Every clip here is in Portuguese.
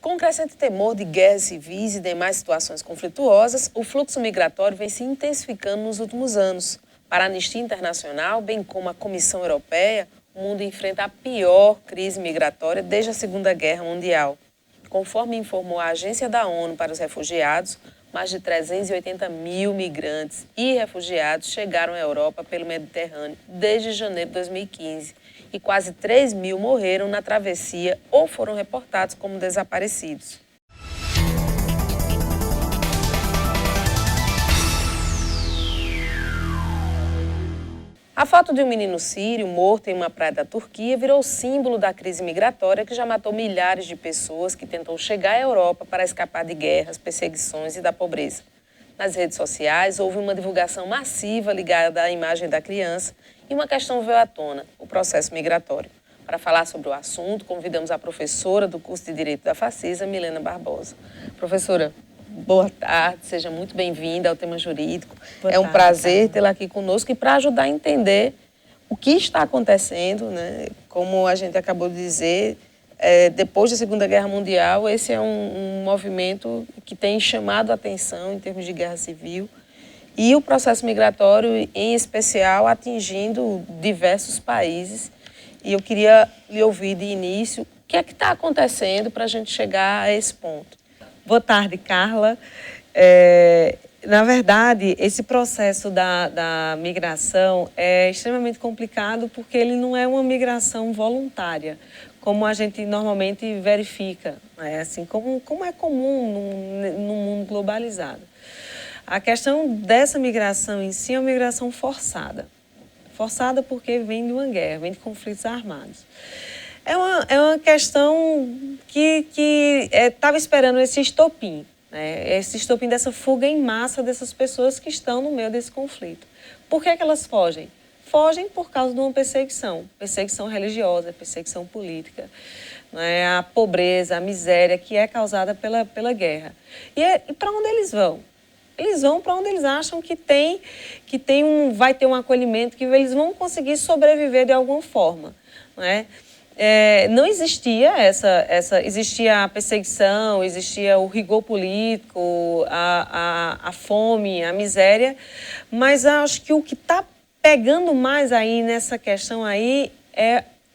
Com o crescente temor de guerras civis e demais situações conflituosas, o fluxo migratório vem se intensificando nos últimos anos. Para a Anistia Internacional, bem como a Comissão Europeia, o mundo enfrenta a pior crise migratória desde a Segunda Guerra Mundial. Conforme informou a Agência da ONU para os Refugiados, mais de 380 mil migrantes e refugiados chegaram à Europa pelo Mediterrâneo desde janeiro de 2015 e quase 3 mil morreram na travessia ou foram reportados como desaparecidos. A foto de um menino sírio morto em uma praia da Turquia virou símbolo da crise migratória que já matou milhares de pessoas que tentam chegar à Europa para escapar de guerras, perseguições e da pobreza. Nas redes sociais, houve uma divulgação massiva ligada à imagem da criança e uma questão veio à tona, o processo migratório. Para falar sobre o assunto, convidamos a professora do curso de Direito da Facisa, Milena Barbosa. Professora, boa tarde, seja muito bem-vinda ao Tema Jurídico. É um prazer tê-la aqui conosco e para ajudar a entender o que está acontecendo, né? Como a gente acabou de dizer, depois da Segunda Guerra Mundial, esse é um movimento que tem chamado a atenção em termos de guerra civil e o processo migratório, em especial, atingindo diversos países. E eu queria lhe ouvir de início o que é que está acontecendo para a gente chegar a esse ponto. Boa tarde, Carla. Na verdade, esse processo da migração é extremamente complicado porque ele não é uma migração voluntária, como a gente normalmente verifica, né? Assim, como é comum no mundo globalizado. A questão dessa migração em si é uma migração forçada. Forçada porque vem de uma guerra, vem de conflitos armados. É uma questão que estava esperando esse estopim, né? Esse estopim dessa fuga em massa dessas pessoas que estão no meio desse conflito. Por que elas fogem? Fogem por causa de uma perseguição religiosa, perseguição política, né? A pobreza, a miséria que é causada pela guerra. E para onde eles vão? Eles vão para onde eles acham que vai ter um acolhimento, que eles vão conseguir sobreviver de alguma forma, né? Não existia existia a perseguição, existia o rigor político, a fome, a miséria, mas acho que o que está pegando mais aí nessa questão aí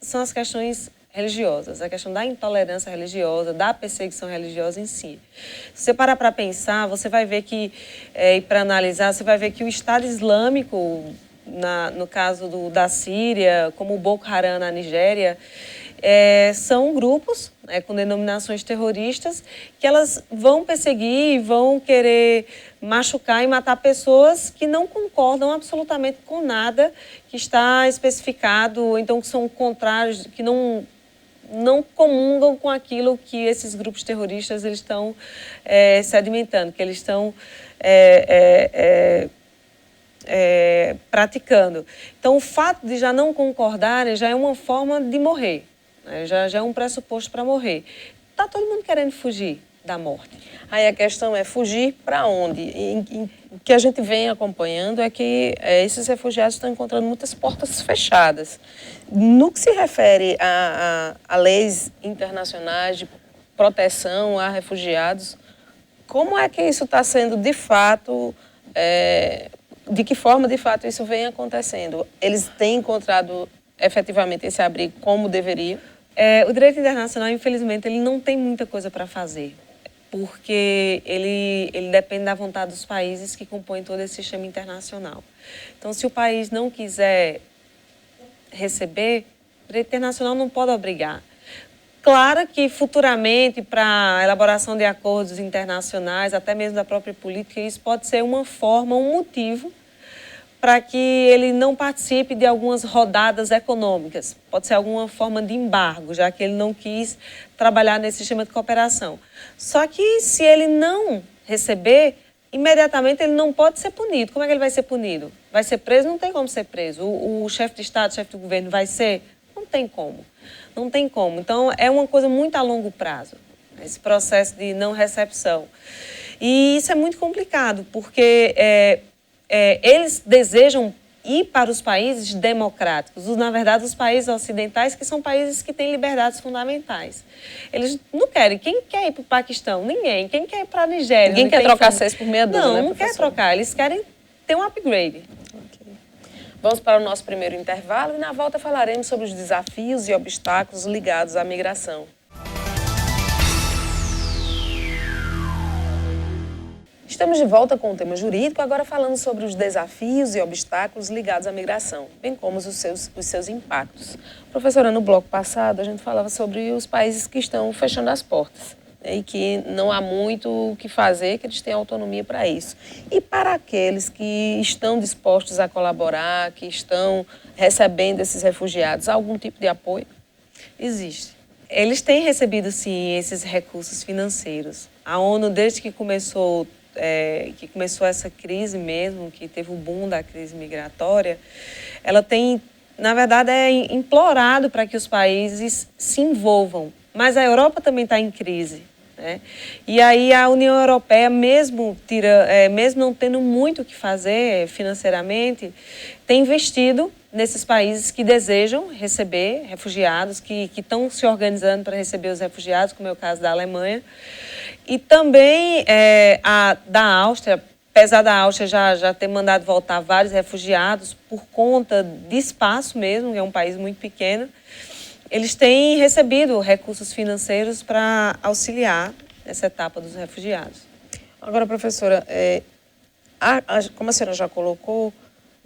são as questões religiosas, a questão da intolerância religiosa, da perseguição religiosa em si. Se você parar para pensar, você vai ver que, e para analisar, você vai ver que o Estado Islâmico, no caso da Síria, como o Boko Haram na Nigéria, são grupos, né, com denominações terroristas que elas vão perseguir, vão querer machucar e matar pessoas que não concordam absolutamente com nada que está especificado, ou então que são contrários, que não comungam com aquilo que esses grupos terroristas eles estão se alimentando, que eles estão praticando. Então, o fato de já não concordarem já é uma forma de morrer, né? Já é um pressuposto para morrer. Está todo mundo querendo fugir da morte. Aí a questão é fugir para onde? O que a gente vem acompanhando é que esses refugiados estão encontrando muitas portas fechadas. No que se refere a leis internacionais de proteção a refugiados, como é que isso está sendo de fato, de que forma de fato isso vem acontecendo? Eles têm encontrado efetivamente esse abrigo como deveriam? O direito internacional, infelizmente, ele não tem muita coisa para fazer, porque ele depende da vontade dos países que compõem todo esse sistema internacional. Então, se o país não quiser receber, o direito internacional não pode obrigar. Claro que futuramente, para a elaboração de acordos internacionais, até mesmo da própria política, isso pode ser uma forma, um motivo para que ele não participe de algumas rodadas econômicas. Pode ser alguma forma de embargo, já que ele não quis trabalhar nesse sistema de cooperação. Só que se ele não receber, imediatamente ele não pode ser punido. Como é que ele vai ser punido? Vai ser preso? Não tem como ser preso. O chefe de Estado, o chefe do governo vai ser? Não tem como. Não tem como. Então, é uma coisa muito a longo prazo, esse processo de não recepção. E isso é muito complicado, porque eles desejam ir para os países democráticos, na verdade, os países ocidentais, que são países que têm liberdades fundamentais. Eles não querem. Quem quer ir para o Paquistão? Ninguém. Quem quer ir para a Nigéria? Ninguém quer trocar 6 por meia dúzia, não, né, não quer professora? trocar. Eles querem ter um upgrade. Ok. Vamos para o nosso primeiro intervalo e na volta falaremos sobre os desafios e obstáculos ligados à migração. Estamos de volta com o tema jurídico, agora falando sobre os desafios e obstáculos ligados à migração, bem como os seus impactos. Professora, no bloco passado a gente falava sobre os países que estão fechando as portas, né, e que não há muito o que fazer, que eles têm autonomia para isso. E para aqueles que estão dispostos a colaborar, que estão recebendo esses refugiados, há algum tipo de apoio? Existe. Eles têm recebido, sim, esses recursos financeiros. A ONU, desde que começou essa crise mesmo, que teve o boom da crise migratória, ela tem, na verdade, implorado para que os países se envolvam. Mas a Europa também está em crise, né? E aí a União Europeia, mesmo não tendo muito o que fazer financeiramente, tem investido nesses países que desejam receber refugiados, que estão se organizando para receber os refugiados, como é o caso da Alemanha. E também da Áustria, apesar da Áustria já ter mandado voltar vários refugiados por conta de espaço mesmo, que é um país muito pequeno, eles têm recebido recursos financeiros para auxiliar nessa etapa dos refugiados. Agora, professora, como a senhora já colocou,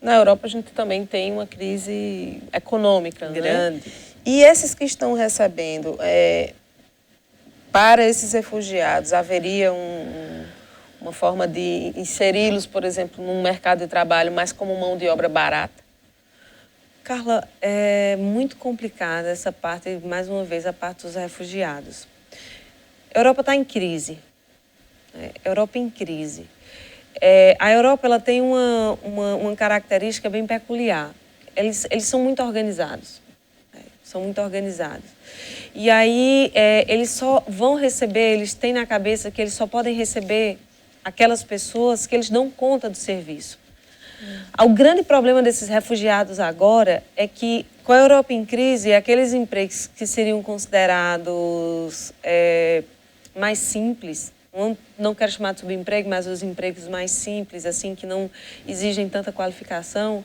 na Europa a gente também tem uma crise econômica grande. Né? E esses que estão recebendo... Para esses refugiados, haveria uma forma de inseri-los, por exemplo, num mercado de trabalho mais como mão de obra barata? Carla, é muito complicada essa parte, mais uma vez, a parte dos refugiados. A Europa está em crise. Europa em crise. A Europa ela tem uma característica bem peculiar. Eles são muito organizados. São muito organizados. E aí, eles só vão receber, eles têm na cabeça que eles só podem receber aquelas pessoas que eles dão conta do serviço. O grande problema desses refugiados agora é que, com a Europa em crise, aqueles empregos que seriam considerados mais simples, não quero chamar de subemprego, mas os empregos mais simples, assim, que não exigem tanta qualificação,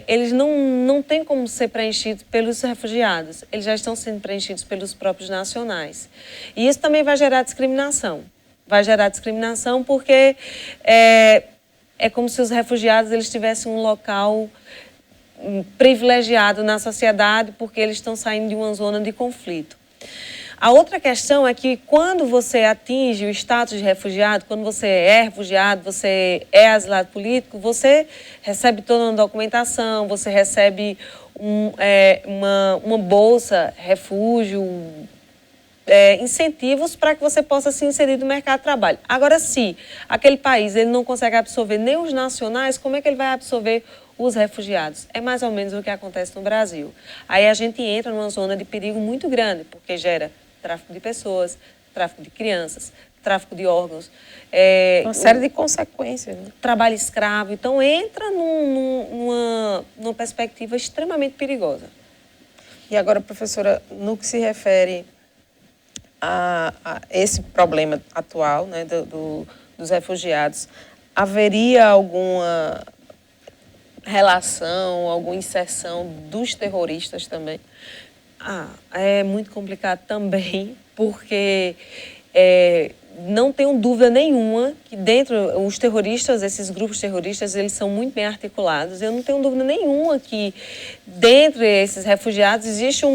eles não têm como ser preenchidos pelos refugiados. Eles já estão sendo preenchidos pelos próprios nacionais. E isso também vai gerar discriminação. Vai gerar discriminação porque é como se os refugiados eles tivessem um local privilegiado na sociedade porque eles estão saindo de uma zona de conflito. A outra questão é que quando você atinge o status de refugiado, quando você é refugiado, você é asilado político, você recebe toda uma documentação, você recebe uma bolsa, refúgio, incentivos para que você possa se inserir no mercado de trabalho. Agora, se aquele país ele não consegue absorver nem os nacionais, como é que ele vai absorver os refugiados? É mais ou menos o que acontece no Brasil. Aí a gente entra numa zona de perigo muito grande, porque gera tráfico de pessoas, tráfico de crianças, tráfico de órgãos. Uma série de consequências. Né? Trabalho escravo. Então, entra numa perspectiva extremamente perigosa. E agora, professora, no que se refere a esse problema atual, né, dos refugiados, haveria alguma relação, alguma inserção dos terroristas também? É muito complicado também, porque não tenho dúvida nenhuma que dentro, os terroristas, esses grupos terroristas, eles são muito bem articulados. Eu não tenho dúvida nenhuma que dentro desses refugiados existe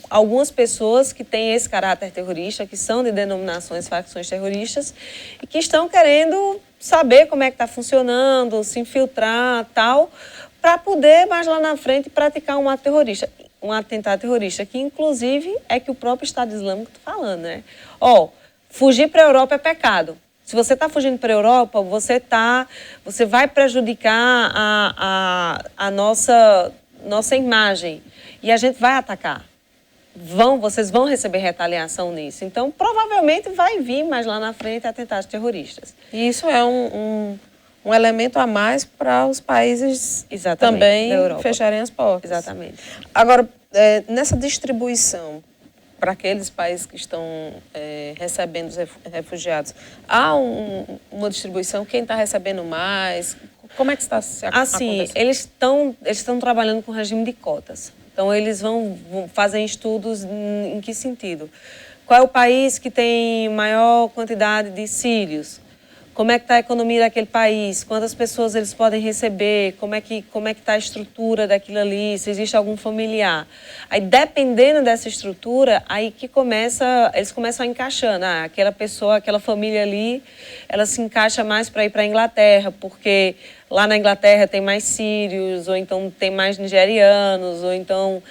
algumas pessoas que têm esse caráter terrorista, que são de denominações, facções terroristas, e que estão querendo saber como é que está funcionando, se infiltrar, tal, para poder, mais lá na frente, praticar um atentado terrorista, que inclusive é que o próprio Estado Islâmico está falando, né? Fugir para a Europa é pecado. Se você está fugindo para a Europa, você vai prejudicar a nossa imagem e a gente vai atacar. Vocês vão receber retaliação nisso. Então, provavelmente vai vir mais lá na frente atentados terroristas. E isso é um um elemento a mais para os países também fecharem as portas. Exatamente. Agora, nessa distribuição para aqueles países que estão recebendo os refugiados, há uma distribuição? Quem está recebendo mais? Como é que está se acontecendo? Assim, eles estão trabalhando com regime de cotas. Então, eles vão fazer estudos em que sentido? Qual é o país que tem maior quantidade de sírios? Como é que está a economia daquele país? Quantas pessoas eles podem receber? Como é que está a estrutura daquilo ali? Se existe algum familiar? Aí, dependendo dessa estrutura, aí que eles começam a encaixando. Aquela pessoa, aquela família ali, ela se encaixa mais para ir para a Inglaterra, porque lá na Inglaterra tem mais sírios, ou então tem mais nigerianos, ou então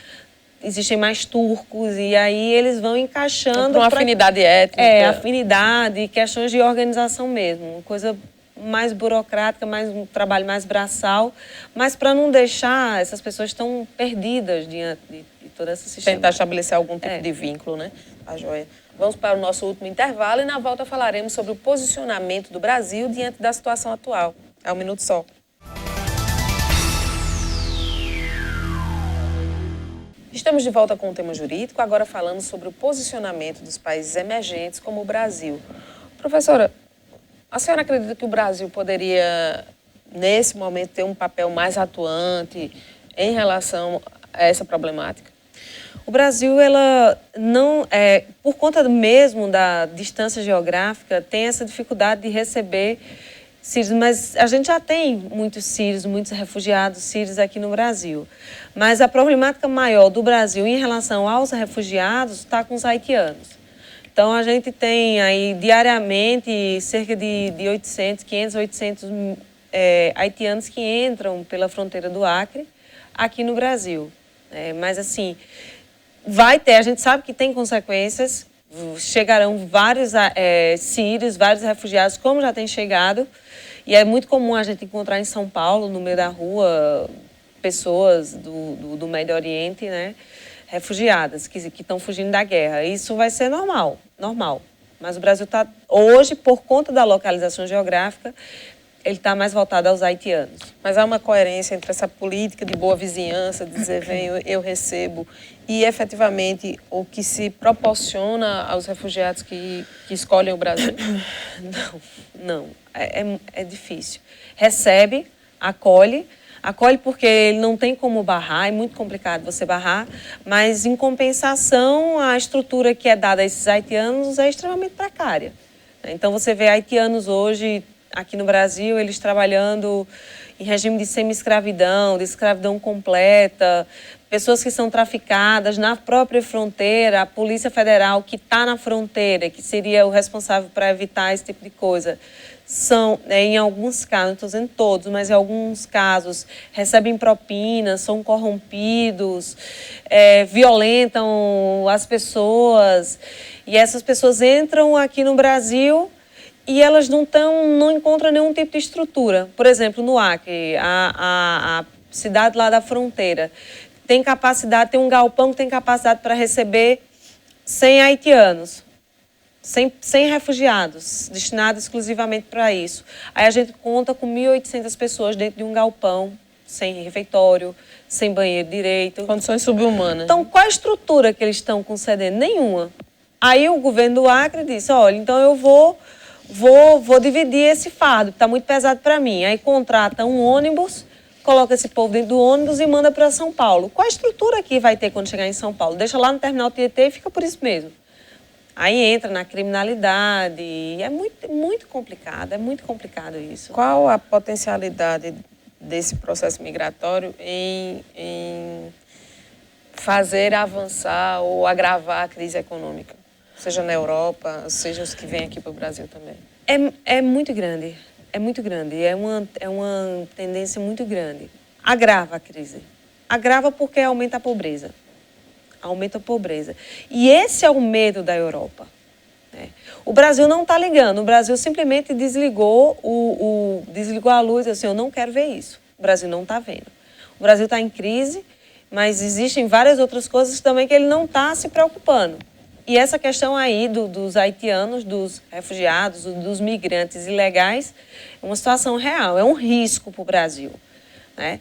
existem mais turcos, e aí eles vão encaixando... Para uma afinidade étnica. Afinidade, questões de organização mesmo, uma coisa mais burocrática, um trabalho mais braçal, mas para não deixar essas pessoas tão perdidas diante de todo esse sistema. Tentar estabelecer algum tipo de vínculo, né? Tá joia. Vamos para o nosso último intervalo e na volta falaremos sobre o posicionamento do Brasil diante da situação atual. É um minuto só. Estamos de volta com o tema jurídico, agora falando sobre o posicionamento dos países emergentes, como o Brasil. Professora, a senhora acredita que o Brasil poderia, nesse momento, ter um papel mais atuante em relação a essa problemática? O Brasil, por conta mesmo da distância geográfica, tem essa dificuldade de receber sírios, mas a gente já tem muitos sírios, muitos refugiados sírios aqui no Brasil. Mas a problemática maior do Brasil em relação aos refugiados está com os haitianos. Então, a gente tem aí diariamente cerca de 800 haitianos que entram pela fronteira do Acre aqui no Brasil. Mas, assim, a gente sabe que tem consequências, chegarão vários sírios, vários refugiados, como já tem chegado. E é muito comum a gente encontrar em São Paulo, no meio da rua, pessoas do Médio Oriente, né, refugiadas, que estão fugindo da guerra. Isso vai ser normal. Mas o Brasil está, hoje, por conta da localização geográfica, ele está mais voltado aos haitianos. Mas há uma coerência entre essa política de boa vizinhança, de dizer, venho, eu recebo, e efetivamente o que se proporciona aos refugiados que escolhem o Brasil? Não. É difícil. Recebe, acolhe porque ele não tem como barrar, é muito complicado você barrar, mas em compensação a estrutura que é dada a esses haitianos é extremamente precária. Então você vê haitianos hoje aqui no Brasil, eles trabalhando em regime de semi-escravidão, de escravidão completa, pessoas que são traficadas na própria fronteira, a Polícia Federal que está na fronteira, que seria o responsável para evitar esse tipo de coisa, em alguns casos, não estou dizendo todos, mas em alguns casos, recebem propinas, são corrompidos, violentam as pessoas, e essas pessoas entram aqui no Brasil e elas não encontram nenhum tipo de estrutura. Por exemplo, no Acre, a cidade lá da fronteira, tem um galpão que tem capacidade para receber 100 haitianos, 100 refugiados, destinados exclusivamente para isso. Aí a gente conta com 1.800 pessoas dentro de um galpão, sem refeitório, sem banheiro direito. Condições subhumanas. Então, qual a estrutura que eles estão concedendo? Nenhuma. Aí o governo do Acre disse, olha, então eu vou dividir esse fardo, está muito pesado para mim. Aí contrata um ônibus, coloca esse povo dentro do ônibus e manda para São Paulo. Qual a estrutura que vai ter quando chegar em São Paulo? Deixa lá no terminal Tietê e fica por isso mesmo. Aí entra na criminalidade, e é muito complicado isso. Qual a potencialidade desse processo migratório em fazer avançar ou agravar a crise econômica? Seja na Europa, seja os que vêm aqui para o Brasil também. É muito grande, é uma tendência muito grande. Agrava a crise, agrava porque aumenta a pobreza. E esse é o medo da Europa. O Brasil não está ligando, o Brasil simplesmente desligou a luz, assim, eu não quero ver isso. O Brasil não está vendo. O Brasil está em crise, mas existem várias outras coisas também que ele não está se preocupando. E essa questão aí dos haitianos, dos refugiados, dos migrantes ilegais, é uma situação real, é um risco para o Brasil, né?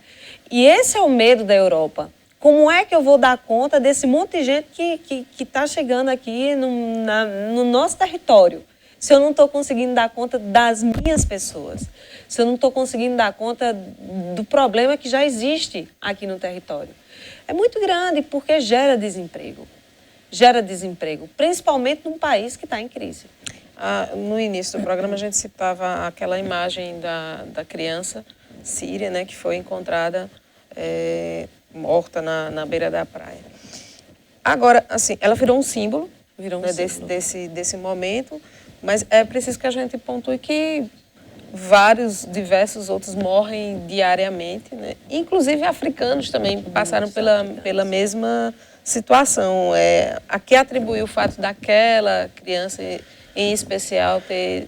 E esse é o medo da Europa. Como é que eu vou dar conta desse monte de gente que está chegando aqui no nosso território, se eu não estou conseguindo dar conta das minhas pessoas, se eu não estou conseguindo dar conta do problema que já existe aqui no território? É muito grande porque gera desemprego, principalmente num país que está em crise. No início do programa a gente citava aquela imagem da criança síria, né, que foi encontrada morta na beira da praia. Agora, assim, ela virou um símbolo, né, desse momento, mas é preciso que a gente pontue que diversos outros morrem diariamente, né? Inclusive africanos também passaram pela mesma situação. A que atribui o fato daquela criança em especial ter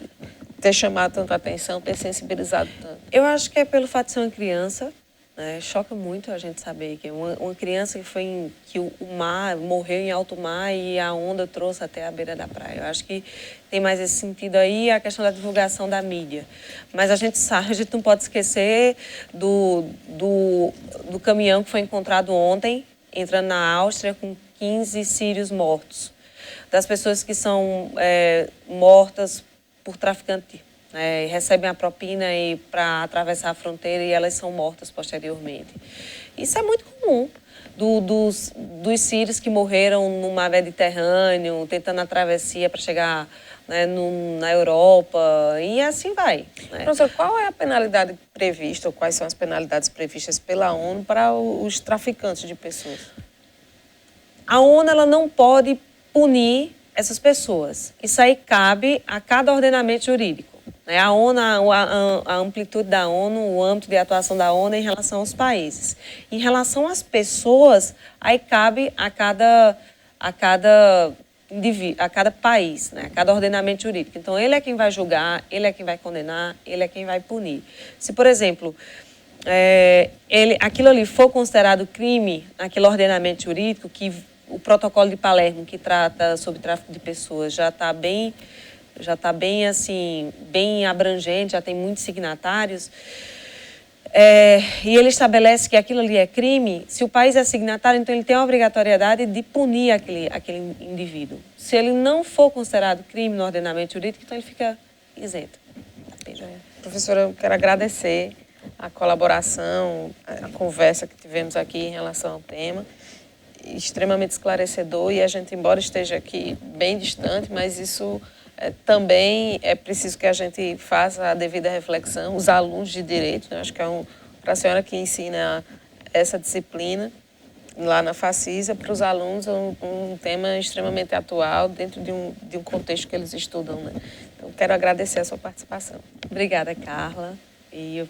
chamado tanta atenção, ter sensibilizado tanto? Eu acho que é pelo fato de ser uma criança, né? Choca muito a gente saber que uma criança que o mar morreu em alto mar e a onda trouxe até a beira da praia. Eu acho que tem mais esse sentido aí, a questão da divulgação da mídia. Mas a gente sabe, a gente não pode esquecer do caminhão que foi encontrado ontem, entrando na Áustria com 15 sírios mortos. Das pessoas que são mortas por traficante. Recebem a propina para atravessar a fronteira e elas são mortas posteriormente. Isso é muito comum. Dos sírios que morreram no mar Mediterrâneo, tentando a travessia para chegar, né, na Europa, e assim vai. Né? Professor, qual é a penalidade prevista, ou quais são as penalidades previstas pela ONU para os traficantes de pessoas? A ONU ela não pode punir essas pessoas. Isso aí cabe a cada ordenamento jurídico. A ONU, a amplitude da ONU, o âmbito de atuação da ONU em relação aos países. Em relação às pessoas, aí cabe a cada país, né? A cada ordenamento jurídico. Então, ele é quem vai julgar, ele é quem vai condenar, ele é quem vai punir. Se, por exemplo, aquilo ali for considerado crime, aquele ordenamento jurídico, que o protocolo de Palermo, que trata sobre tráfico de pessoas, já está bem assim, bem abrangente, já tem muitos signatários, e ele estabelece que aquilo ali é crime. Se o país é signatário, então ele tem a obrigatoriedade de punir aquele indivíduo. Se ele não for considerado crime no ordenamento jurídico, então ele fica isento. Professora, eu quero agradecer a colaboração, a conversa que tivemos aqui em relação ao tema, extremamente esclarecedor, e a gente, embora esteja aqui bem distante, mas isso também é preciso que a gente faça a devida reflexão, os alunos de direito, né? Acho que para a senhora que ensina essa disciplina lá na Facisa, para os alunos é um tema extremamente atual dentro de um contexto que eles estudam, né? Então, quero agradecer a sua participação. Obrigada, Carla, e eu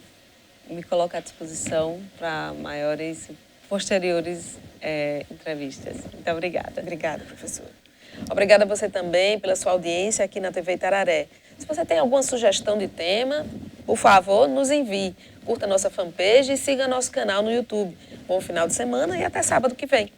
me coloco à disposição para maiores, posteriores entrevistas. Muito obrigada. Obrigada, professora. Obrigada a você também pela sua audiência aqui na TV Itararé. Se você tem alguma sugestão de tema, por favor, nos envie. Curta nossa fanpage e siga nosso canal no YouTube. Bom final de semana e até sábado que vem.